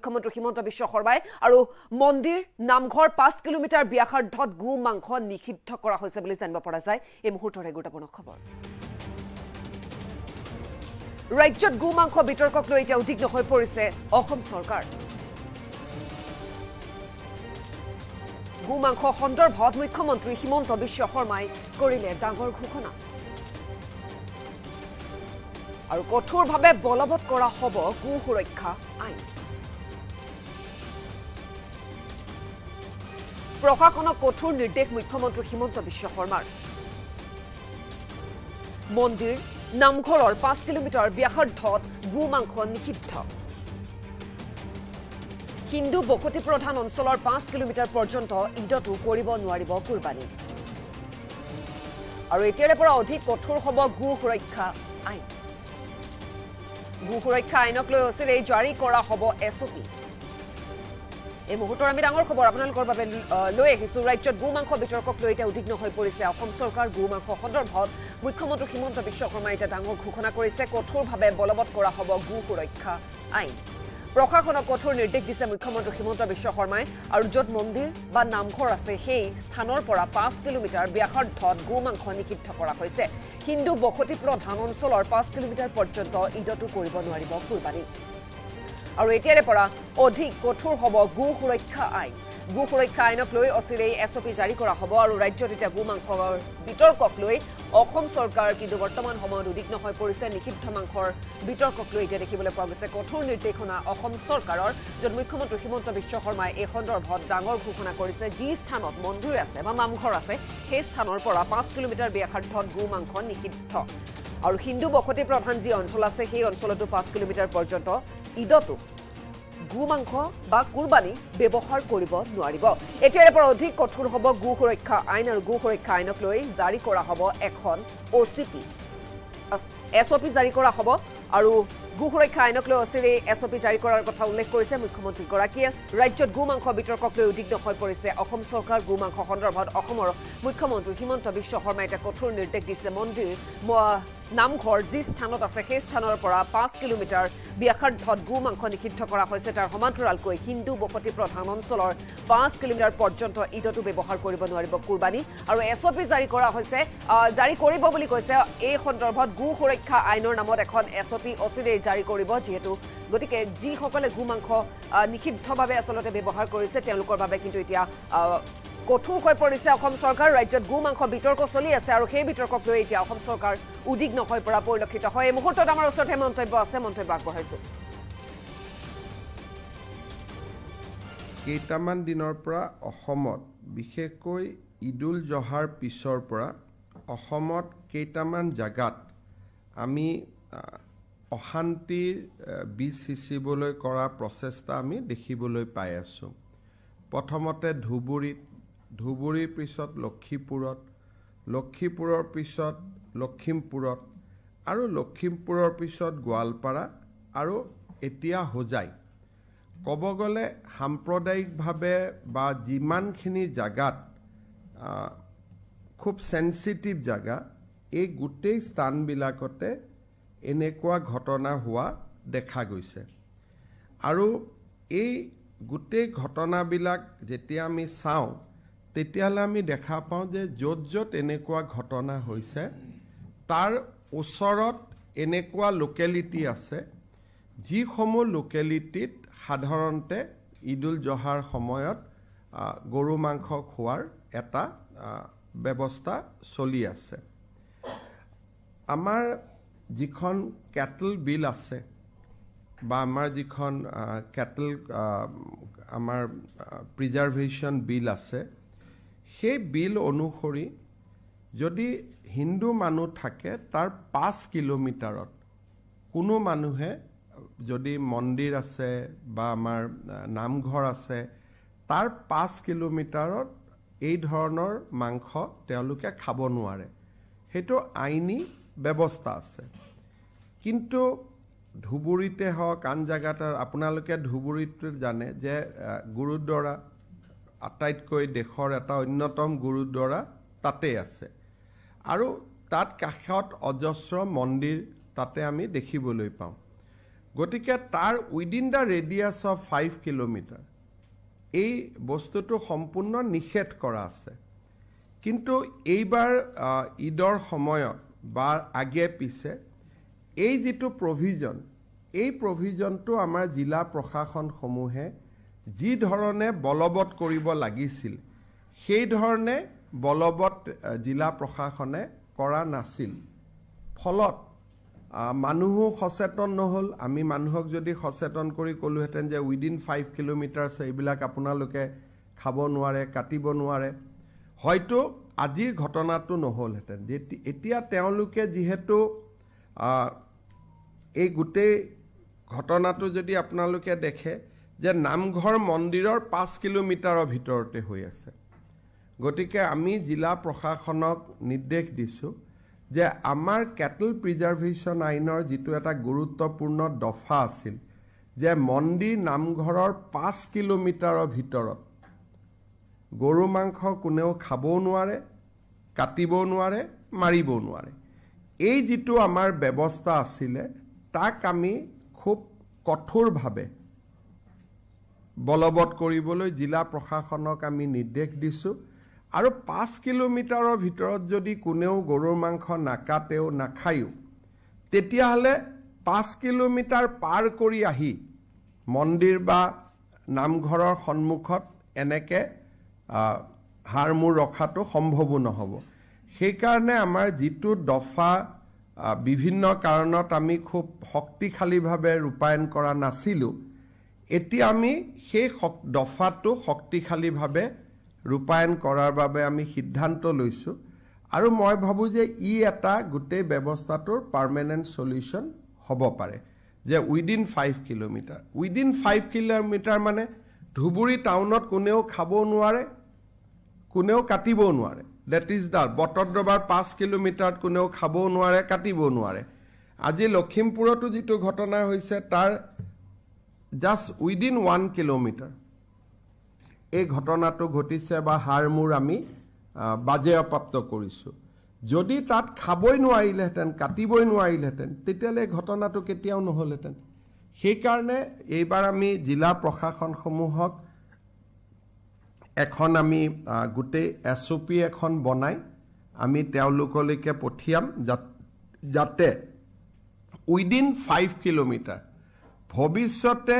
মুখ্যমন্ত্ৰী হিমন্ত বিশ্ব শৰ্মাই আৰু মন্দিৰ নামঘৰ 5 কিলোমিটাৰ ব্যাসাৰ্ধত গো মাংস নিষিদ্ধ কৰা হৈছে বুলি জানিব পৰা যায় এই মুহূৰ্তৰ গুৰুত্বপূৰ্ণ খবৰ ৰাজ্যত গো মাংস বিতৰ্কক লৈ এতিয়া উদ্বিগ্ন হৈ পৰিছে অসম চৰকাৰ গো মাংস সন্দৰ্ভত মুখ্যমন্ত্ৰী হিমন্ত বিশ্ব শৰ্মাই কৰিলে ডাঙৰ ঘোষণা আৰু কঠোৰভাৱে বলবৎ কৰা হ'ব গো সুৰক্ষা আইন প্ৰশাসনক কঠোৰ নিৰ্দেশ মুখ্যমন্ত্ৰী হিমন্ত বিশ্ব শৰ্মাৰ মন্দিৰ নামঘৰৰ 5 কিলোমিটাৰ ব্যাসাৰ্ধত গো মাংস নিষিদ্ধ হিন্দু বসতি প্ৰধান অঞ্চলৰ 5 কিলোমিটাৰ পৰ্যন্ত ঈদতো কৰিব নোৱাৰিব কুৰবানী আৰু এতিয়াৰে পৰা অধিক কঠোৰ হ'ব গো সুৰক্ষা আইন গো সুৰক্ষা আইনক লৈ অচিৰেই জাৰি কৰা হ'ব এছঅপি এই মুহূৰ্তৰ আমি ডাঙৰ খবৰ আপোনালোকৰ বাবে লৈ আহিছো ৰাজ্যত গো মাংস বিতৰ্কক লৈ এতিয়া উদ্বিগ্ন হৈ পৰিছে অসম চৰকাৰ গো মাংস সন্দৰ্ভত মুখ্যমন্ত্ৰী হিমন্ত বিশ্ব শৰ্মাই এতিয়া ডাঙৰ ঘোষণা কৰিছে কঠোৰভাৱে বলবৎ কৰা হ'ব গো সুৰক্ষা আইন প্ৰশাসনক কঠোৰ নিৰ্দেশ দিছে মুখ্যমন্ত্ৰী হিমন্ত বিশ্ব শৰ্মাই আৰু য'ত মন্দিৰ বা নামঘৰ আছে সেই স্থানৰ পৰা 5 কিলোমিটাৰ ব্যাসাৰ্ধত গো মাংস নিষিদ্ধ কৰা হৈছে হিন্দু বসতি প্ৰধান অঞ্চলৰ 5 কিলোমিটাৰ পৰ্যন্ত ঈদতো কৰিব নোৱাৰিব কুৰবানী আৰু এতিয়াৰে পৰা অধিক কঠোৰ হ'ব গো সুৰক্ষা আইন গো সুৰক্ষা আইনক লৈ অচিৰেই এছঅপি জাৰি কৰা হ'ব আৰু ৰাজ্যত এতিয়া গো মাংসৰ বিতৰ্কক লৈ অসম চৰকাৰ কিন্তু বৰ্তমান সময়ত উদ্বিগ্ন হৈ পৰিছে নিষিদ্ধ মাংসৰ বিতৰ্কক লৈ এতিয়া দেখিবলৈ পোৱা গৈছে কঠোৰ নিৰ্দেশনা অসম চৰকাৰৰ য'ত মুখ্যমন্ত্ৰী হিমন্ত বিশ্ব শৰ্মাই এই সন্দৰ্ভত ডাঙৰ ঘোষণা কৰিছে যি স্থানত মন্দিৰ আছে বা নামঘৰ আছে সেই স্থানৰ পৰা 5 কিলোমিটাৰ ব্যাসাৰ্ধত গো মাংস নিষিদ্ধ আৰু হিন্দু বসতি প্ৰধান যি অঞ্চল আছে সেই অঞ্চলতো 5 কিলোমিটাৰ পৰ্যন্ত ঈদতো গো মাংস বা কুৰবানী ব্যৱহাৰ কৰিব নোৱাৰিব এতিয়াৰে পৰা অধিক কঠোৰ হ'ব গো সুৰক্ষা আইন আৰু গো সুৰক্ষা আইনক লৈ জাৰি কৰা হ'ব এখন এছঅপি জাৰি কৰা হ'ব আৰু গো সুৰক্ষা আইনক লৈ অচিৰেই এছঅপি জাৰি কৰাৰ কথা উল্লেখ কৰিছে মুখ্যমন্ত্ৰীগৰাকীয়ে ৰাজ্যত গো মাংস বিতৰ্কক লৈ উদ্বিগ্ন হৈ পৰিছে অসম চৰকাৰ গো মাংস সন্দৰ্ভত অসমৰ মুখ্যমন্ত্ৰী হিমন্ত বিশ্ব শৰ্মাই এটা কঠোৰ নিৰ্দেশ দিছে মন্দিৰ নামঘৰ যি স্থানত আছে সেই স্থানৰ পৰা 5 কিলোমিটাৰ ব্যাসাৰ্ধত গো মাংস নিষিদ্ধ কৰা হৈছে তাৰ সমান্তৰালকৈ হিন্দু বসতি প্ৰধান অঞ্চলৰ 5 কিলোমিটাৰ পৰ্যন্ত ঈদতো ব্যৱহাৰ কৰিব নোৱাৰিব কুৰবানী আৰু এছঅপি জাৰি কৰা হৈছে জাৰি কৰিব বুলি কৈছে এই সন্দৰ্ভত গো সুৰক্ষা আইনৰ নামত এখন এছঅপি অচিৰেই জাৰি কৰিব যিহেতু গতিকে যিসকলে গো মাংস নিষিদ্ধভাৱে আচলতে ব্যৱহাৰ কৰিছে তেওঁলোকৰ বাবে কিন্তু এতিয়া কঠোৰ হৈ পৰিছে অসম চৰকাৰ ৰাজ্যত গো মাংস বিতৰ্ক চলি আছে আৰু সেই বিতৰ্কক লৈ এতিয়া অসম চৰকাৰ উদ্বিগ্ন হৈ পৰা পৰিলক্ষিত হয় এই মুহূৰ্তত আমাৰ ওচৰতে মন্তব্য আছে মন্তব্য আগবঢ়াইছো কেইটামান দিনৰ পৰা অসমত বিশেষকৈ ঈদুল জহাৰ পিছৰ পৰা অসমত কেইটামান জাগাত আমি অশান্তিৰ বীজ সিঁচিবলৈ কৰা প্ৰচেষ্টা আমি দেখিবলৈ পাই আছোঁ প্ৰথমতে ধুবুৰীৰ পিছত লক্ষীপুৰৰ পিছত লখিমপুৰত আৰু লখিমপুৰৰ পিছত গোৱালপাৰা আৰু এতিয়া হোজাই ক'ব গ'লে সাম্প্ৰদায়িকভাৱে বা যিমানখিনি জাগাত খুব সেনচিটিভ জাগা এই গোটেই স্থানবিলাকতে এনেকুৱা ঘটনা হোৱা দেখা গৈছে আৰু এই গোটেই ঘটনাবিলাক যেতিয়া আমি চাওঁ তেতিয়াহ'লে আমি দেখা পাওঁ যে য'ত য'ত এনেকুৱা ঘটনা হৈছে তাৰ ওচৰত এনেকুৱা লোকেলিটি আছে যিসমূহ লোকেলিটিত সাধাৰণতে ঈদুল জহাৰ সময়ত গৰু মাংস খোৱাৰ এটা ব্যৱস্থা চলি আছে আমাৰ যিখন কেটল বিল আছে বা আমাৰ যিখন কেটল আমাৰ প্ৰিজাৰ্ভেশ্যন বিল আছে সেই বিল অনুসৰি যদি হিন্দু মানুহ থাকে তাৰ 5 কিলোমিটাৰত কোনো মানুহে যদি মন্দিৰ আছে বা আমাৰ নামঘৰ আছে তাৰ 5 কিলোমিটাৰত এই ধৰণৰ মাংস তেওঁলোকে খাব নোৱাৰে সেইটো আইনী ব্যৱস্থা আছে কিন্তু ধুবুৰীতে হওক আন জাগাত আপোনালোকে ধুবুৰীত জানে যে গুৰুদ্বাৰা আটাইতকৈ দেশৰ এটা অন্যতম গুৰুদ্বাৰা তাতে আছে আৰু তাত কাষত অজস্ৰ মন্দিৰ তাতে আমি দেখিবলৈ পাওঁ গতিকে তাৰ within the radius of 5 kilometre এই বস্তুটো সম্পূৰ্ণ নিষেধ কৰা আছে কিন্তু এইবাৰ ঈদৰ সময়ত বা আগে পিছে এই যেটো প্ৰভিজন এই প্ৰভিজনটো আমাৰ জিলা প্ৰশাসনসমূহে যি ধৰণে বলবৎ কৰিব লাগিছিল সেই ধৰণে বলবৎ জিলা প্ৰশাসনে কৰা নাছিল ফলত মানুহো সচেতন নহল আমি মানুহক যদি সচেতন কৰি কলোহেতেন যে উইদিন 5 কিলোমিটাৰছ এইবিলাক আপোনালোকে খাব নোৱাৰে কাটিব নোৱাৰে হয়তো আজিৰ ঘটনাটো নহলহেতেন এতিয়া তেওঁলোকে যেহেতু এই গোটেই ঘটনাটো যদি আপোনালোকে দেখে যে নামঘৰ মন্দিৰৰ 5 কিলোমিটাৰৰ ভিতৰতে হৈ আছে গতিকে আমি জিলা প্ৰশাসনক নিৰ্দেশ দিছো যে আমাৰ কেটল প্ৰিজাৰ্ভেশ্যন আইনৰ যেটো এটা গুৰুত্বপূৰ্ণ দফা আছিল যে মন্দিৰ নামঘৰৰ 5 কিলোমিটাৰৰ ভিতৰত গৰু মাংস কোনেও খাবও নোৱাৰে কাটিবও নোৱাৰে মাৰিবও নোৱাৰে এই যেটো আমাৰ ব্যৱস্থা আছিল তাক আমি খুব কঠোৰভাৱে বলবৎ কৰিবলৈ জিলা প্ৰশাসনক আমি নিৰ্দেশ দিছো আৰু 5 কিলোমিটাৰৰ ভিতৰত যদি কোনেও গৰুৰ মাংস নাকাটেও নাখায়ও তেতিয়া হলে 5 কিলোমিটাৰ পাৰ কৰি আহি মন্দিৰ বা নামঘৰৰ সন্মুখত এনেকে হাৰমুৰ ৰখাটো সম্ভৱ নহব সেই কাৰণে আমাৰ যেটো দফা বিভিন্ন কাৰণত আমি খুব শক্তিশালীভাৱে ৰূপায়ণ কৰা নাছিলো এতিয়া আমি সেই দফাটো শক্তিশালীভাৱে ৰূপায়ণ কৰাৰ বাবে আমি সিদ্ধান্ত লৈছো আৰু মই ভাবো যে ই এটা গোটেই ব্যৱস্থাটোৰ পাৰ্মানেন্ট সলিউশন হ'ব পাৰে যে উইদিন 5 কিলোমিটাৰ উইদিন 5 কিলোমিটাৰ মানে ধুবুৰী টাউনত কোনেও খাব নোৱাৰে কোনেও কাটিব নোৱাৰে that is the বটদ্ৰবাৰ 5 কিলোমিটাৰত কোনেও খাব নোৱাৰে কাটিব নোৱাৰে আজি লখিমপুৰতো যেটো ঘটনা হৈছে তাৰ জাস্ট উইদিন 1 কিলোমিটাৰ এই ঘটনাটো ঘটিছে বা হাৰমুৰ আমি বাজেয়াপ্ত কৰিছো যদি তাত খাবই নোৱাৰিলেহেতেন কাটিবই নোৱাৰিলেহেতেন তেতিয়ালে ঘটনাটো কেতিয়াও নহলহেতেন সেই কাৰণে এইবাৰ আমি জিলা প্ৰশাসনসমূহক এখন আমি গুটেই এসওপি এখন বনাই আমি তেওঁলোকলৈকে পঠিয়াম যাতে উইদিন 5 কিলোমিটাৰ ভৱিষ্যতে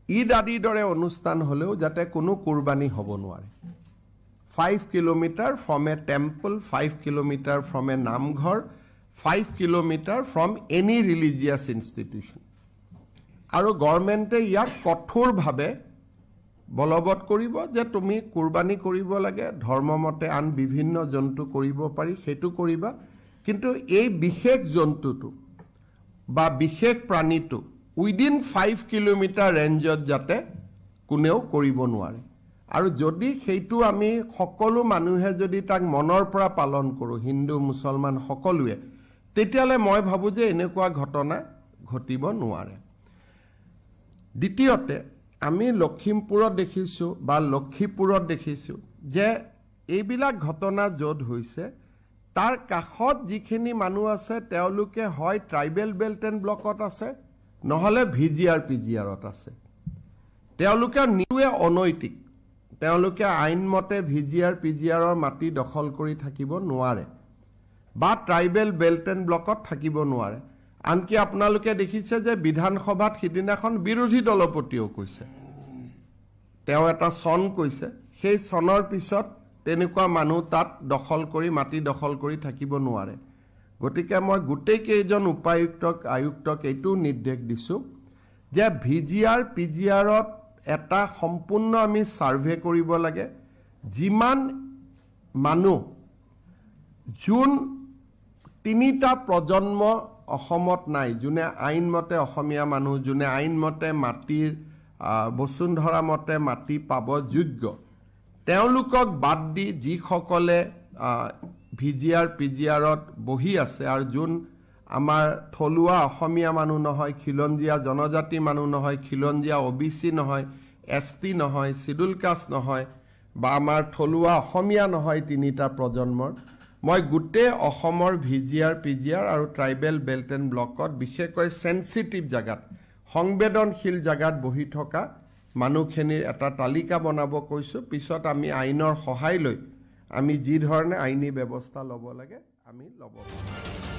ঈদ আদিৰ দৰে অনুষ্ঠান হলেও যাতে কোনো কুৰবানী হ'ব নোৱাৰে 5 kilometre from A temple 5 kilometre from A namghar 5 kilometre from any religious institution আৰু গভৰ্ণমেণ্টে ইয়াক কঠোৰভাৱে বলবৎ কৰিব যে তুমি কুৰবানী কৰিব লাগে ধৰ্মমতে আন বিভিন্ন জন্তু কৰিব পাৰি হেতু কৰিবা কিন্তু এই বিশেষ জন্তুটো বা বিশেষ প্ৰাণীটো উইদিন 5 কিলোমিটাৰ ৰেঞ্জত যাতে কোনেও কৰিব নোৱাৰে আৰু যদি হেতু আমি সকলো মানুহে যদি তাক মনৰ পৰা পালন কৰো হিন্দু মুছলমান সকলোৱে তেতিয়ালে মই ভাবো যে এনেকুৱা ঘটনা ঘটিব নোৱাৰে দ্বিতীয়তে আমি লখিমপুৰত দেখিছো বা লক্ষীপুৰত দেখিছো যে এইবিলাক ঘটনা য'ত হৈছে তাৰ কাখত যিখিনি মানুহ আছে তেওঁলোকে হয় ট্ৰাইবেল বেল্ট এণ্ড ব্লকত আছে নহলে ভিজিআৰ পিজিআৰত আছে তেওঁলোকে নিউৱে অনৈতিক তেওঁলোকে আইনমতে ভিজিআৰ পিজিআৰৰ মাটি দখল কৰি থাকিব নোৱাৰে বা ট্ৰাইবেল বেল্ট এণ্ড ব্লকত থাকিব নোৱাৰে আনকি আপোনালোকে দেখিছে যে বিধানসভাত সিদিনাখন বিৰোধী দলপতিও কৈছে তেওঁ এটা সন কৈছে সেই সনৰ পিছত তেনেকুৱা মানুহ তাত দখল কৰি মাটি দখল কৰি থাকিব নোৱাৰে গতিকে মই গুটেই কেইজন উপায়ুক্তক আয়ুক্তক এইটো নিৰ্দেশ দিছো যে ভিজিআৰ পিজিআৰত এটা সম্পূৰ্ণ আমি সাৰ্ভে কৰিব লাগে যিমান মানুহ জুন তিনিটা প্ৰজন্ম অসমত নাই যোনে আইনমতে অসমীয়া মানুহ যোনে আইনমতে মাটিৰ বসুন্ধৰা মতে মাটি পাব যোগ্য তেওঁলোকক বাদ দি যি সকলে ভিজিআৰ পিজিআৰত বহি আছে আৰু যোন আমাৰ থলুৱা অসমীয়া মানুহ নহয় খিলঞ্জিয়া জনজাতি মানুহ নহয় খিলঞ্জিয়া ওবিসি নহয় এসটি নহয় শিডুল কাষ্ট নহয় বা আমাৰ থলুৱা অসমীয়া নহয় তিনিটা প্ৰজন্মৰ মই গুটে অসমৰ ভিজিআৰ পিজিআৰ আৰু ট্ৰাইবেল বেল্ট এণ্ড ব্লকত বিশেষকৈ সেনসিটিভ জাগাত সংবেদনশীল জাগাত বহি থকা মানুহখিনিৰ এটা তালিকা বনাব কৈছোঁ পিছত আমি আইনৰ সহায় লৈ আমি যি ধৰণে আইনী ব্যৱস্থা ল'ব লাগে আমি ল'ব